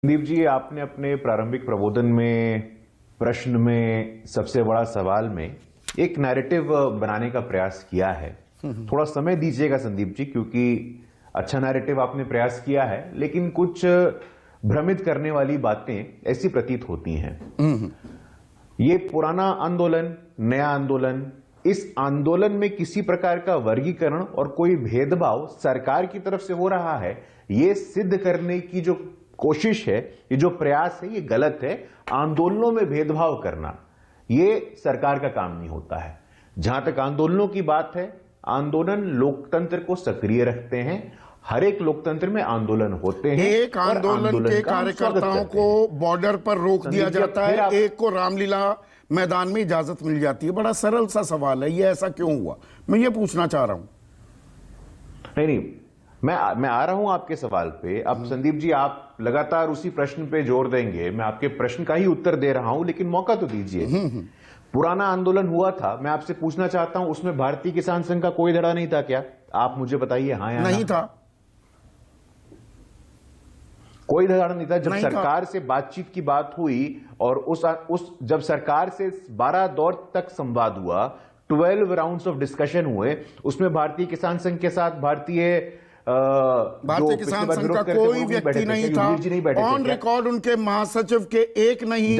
संदीप जी, आपने अपने प्रारंभिक प्रबोधन में, प्रश्न में, सबसे बड़ा सवाल में एक नैरेटिव बनाने का प्रयास किया है। थोड़ा समय दीजिएगा संदीप जी, क्योंकि अच्छा नैरेटिव आपने प्रयास किया है, लेकिन कुछ भ्रमित करने वाली बातें ऐसी प्रतीत होती हैं। ये पुराना आंदोलन, नया आंदोलन, इस आंदोलन में किसी प्रकार का वर्गीकरण और कोई भेदभाव सरकार की तरफ से हो रहा है, ये सिद्ध करने की जो कोशिश है, ये जो प्रयास है, ये गलत है। आंदोलनों में भेदभाव करना ये सरकार का काम नहीं होता है। जहां तक आंदोलनों की बात है, आंदोलन लोकतंत्र को सक्रिय रखते हैं। हर एक लोकतंत्र में आंदोलन होते हैं। एक आंदोलन के कार्यकर्ताओं को बॉर्डर पर रोक दिया जाता है, एक को रामलीला मैदान में इजाजत मिल जाती है। बड़ा सरल सा सवाल है, ये ऐसा क्यों हुआ, मैं ये पूछना चाह रहा हूं। नहीं, मैं आ रहा हूं आपके सवाल पे। अब संदीप जी, आप लगातार उसी प्रश्न पे जोर देंगे। मैं आपके प्रश्न का ही उत्तर दे रहा हूं, लेकिन मौका तो दीजिए। पुराना आंदोलन हुआ था, मैं आपसे पूछना चाहता हूं, उसमें भारतीय किसान संघ का कोई धड़ा नहीं था क्या? आप मुझे बताइए, हाँ या नहीं था। कोई धड़ा नहीं था। जब सरकार से बातचीत की बात हुई और जब सरकार से 12 दौर तक संवाद हुआ, 12 राउंड्स ऑफ डिस्कशन हुए, उसमें भारतीय किसान संघ के साथ भारतीय किसान संघ का कोई व्यक्ति नहीं था। ऑन रिकॉर्ड उनके महासचिव के एक नहीं,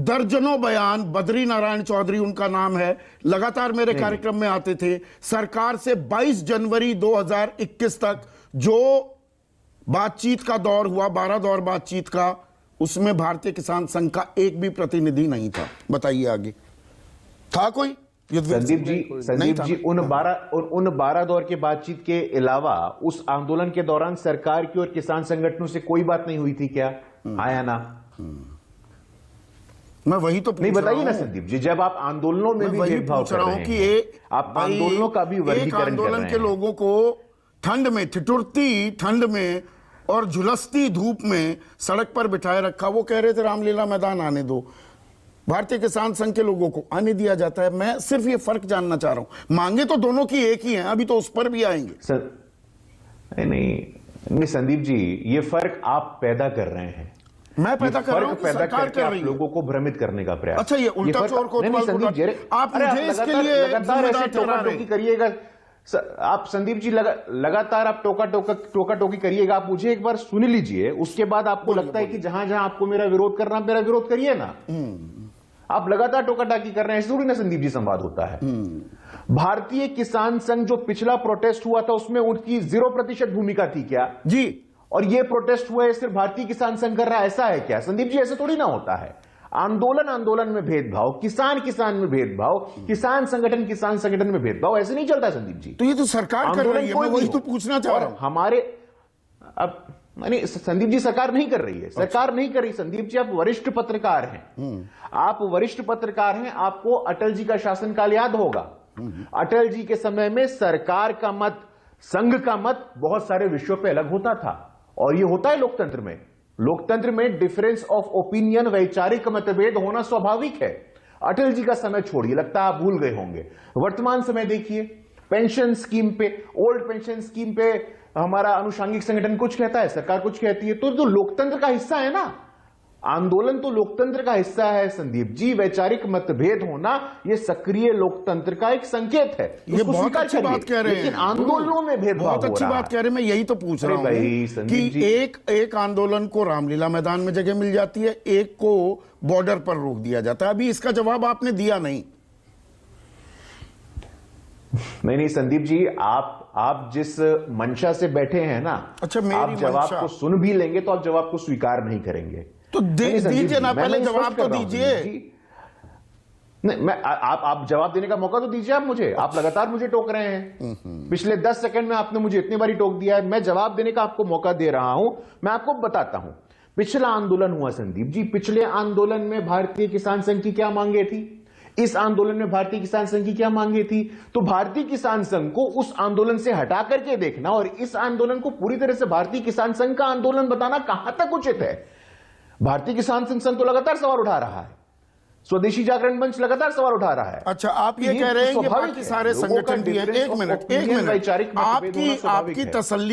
दर्जनों बयान, बद्री नारायण चौधरी उनका नाम है, लगातार मेरे कार्यक्रम में आते थे। सरकार से 22 जनवरी 2021 तक जो बातचीत का दौर हुआ, 12 दौर बातचीत का, उसमें भारतीय किसान संघ का एक भी प्रतिनिधि नहीं था। बताइए आगे था कोई? संदीप जी, उन 12 दौर के बातचीत के अलावा उस आंदोलन के दौरान सरकार की और किसान संगठनों से कोई बात नहीं हुई थी क्या? हाँ या ना? मैं वही तो नहीं, बताइए ना संदीप जी। जब आप आंदोलनों में भी भेदभाव कर रहे हैं कि आप आंदोलनों का भी वर्गीकरण कर रहे हैं। आंदोलन के लोगों को ठंड में, ठिठुरती ठंड में और झुलसती धूप में सड़क पर बिठाए रखा। वो कह रहे थे रामलीला मैदान आने दो, भारतीय किसान संघ के लोगों को आने दिया जाता है। मैं सिर्फ ये फर्क जानना चाह रहा हूं। मांगे तो दोनों की एक ही हैं, अभी तो उस पर भी आएंगे। नहीं संदीप जी, ये फर्क आप पैदा कर रहे हैं। मैं पैदा कर रहा हूं, सरकार कर रही है। लोगों को भ्रमित करने का प्रयास। अच्छा, ये उल्टा चोर को आप मुझे इसके लिए टोका-टोकी करिएगा। आप संदीप जी लगातार आप टोका-टोकी करिएगा। आप मुझे एक बार सुन लीजिए, उसके बाद आपको लगता है कि जहां जहां आपको मेरा विरोध करना, मेरा विरोध करिए ना। आप लगातार टोका-टाकी कर रहे हैं, जरूरी ना संदीप जी संवाद होता है। भारतीय किसान संघ जो पिछला प्रोटेस्ट हुआ था, उसमें उनकी 0% भूमिका थी क्या जी? और ये प्रोटेस्ट हुआ है सिर्फ भारतीय किसान संघ कर रहा है, ऐसा है क्या संदीप जी? ऐसे थोड़ी ना होता है। आंदोलन में भेदभाव, किसान में भेदभाव, किसान संगठन में भेदभाव, ऐसे नहीं चलता संदीप जी। तो ये तो सरकार कर रही है, मैं वही तो पूछना चाह रहा हूं। हमारे अब नहीं संदीप जी, सरकार नहीं कर रही है। सरकार नहीं कर रही संदीप जी। आप वरिष्ठ पत्रकार हैं, आप वरिष्ठ पत्रकार हैं। आपको अटल जी का शासनकाल याद होगा। अटल जी के समय में सरकार का मत, संघ का मत बहुत सारे विषयों पे अलग होता था, और ये होता है लोकतंत्र में। लोकतंत्र में डिफरेंस ऑफ ओपिनियन, वैचारिक मतभेद होना स्वाभाविक है। अटल जी का समय छोड़िए, लगता है आप भूल गए होंगे। वर्तमान समय देखिए, पेंशन स्कीम पे, ओल्ड पेंशन स्कीम पे हमारा अनुषांगिक संगठन कुछ कहता है, सरकार कुछ कहती है। तो लोकतंत्र का हिस्सा है ना, आंदोलन तो लोकतंत्र का हिस्सा है संदीप जी। वैचारिक मतभेद होना ये सक्रिय लोकतंत्र का एक संकेत है। ये बहुत अच्छी बात कह रहे हैं। आंदोलनों में भेदभाव, बहुत अच्छी बात कह रहे हैं। मैं यही तो पूछ रहा हूं कि एक आंदोलन को रामलीला मैदान में जगह मिल जाती है, एक को बॉर्डर पर रोक दिया जाता है। अभी इसका जवाब आपने दिया नहीं। नहीं संदीप जी, आप जिस मंशा से बैठे हैं ना, अच्छा, आप जवाब को सुन भी लेंगे तो आप जवाब को स्वीकार नहीं करेंगे। तो दीजिए ना, पहले जवाब तो दीजिए। नहीं, आप जवाब देने का मौका तो दीजिए आप मुझे। आप लगातार मुझे टोक रहे हैं। पिछले 10 सेकंड में आपने मुझे इतनी बारी टोक दिया है। मैं जवाब देने का आपको मौका दे रहा हूं। मैं आपको बताता हूं, पिछला आंदोलन हुआ संदीप जी, पिछले आंदोलन में भारतीय किसान संघ की क्या मांगे थी, इस आंदोलन में भारतीय किसान संघ की क्या मांगे थी। तो भारतीय किसान संघ को उस आंदोलन से हटा करके देखना और इस आंदोलन को पूरी तरह से भारतीय किसान संघ का आंदोलन बताना कहां तक उचित है। भारतीय किसान संघ तो लगातार सवाल उठा रहा है, स्वदेशी जागरण मंच लगातार सवाल उठा रहा है। अच्छा, आप ये कह रहे हैं कि बाकी सारे संगठन भी हैं। एक मिनट, आपकी तसल्ली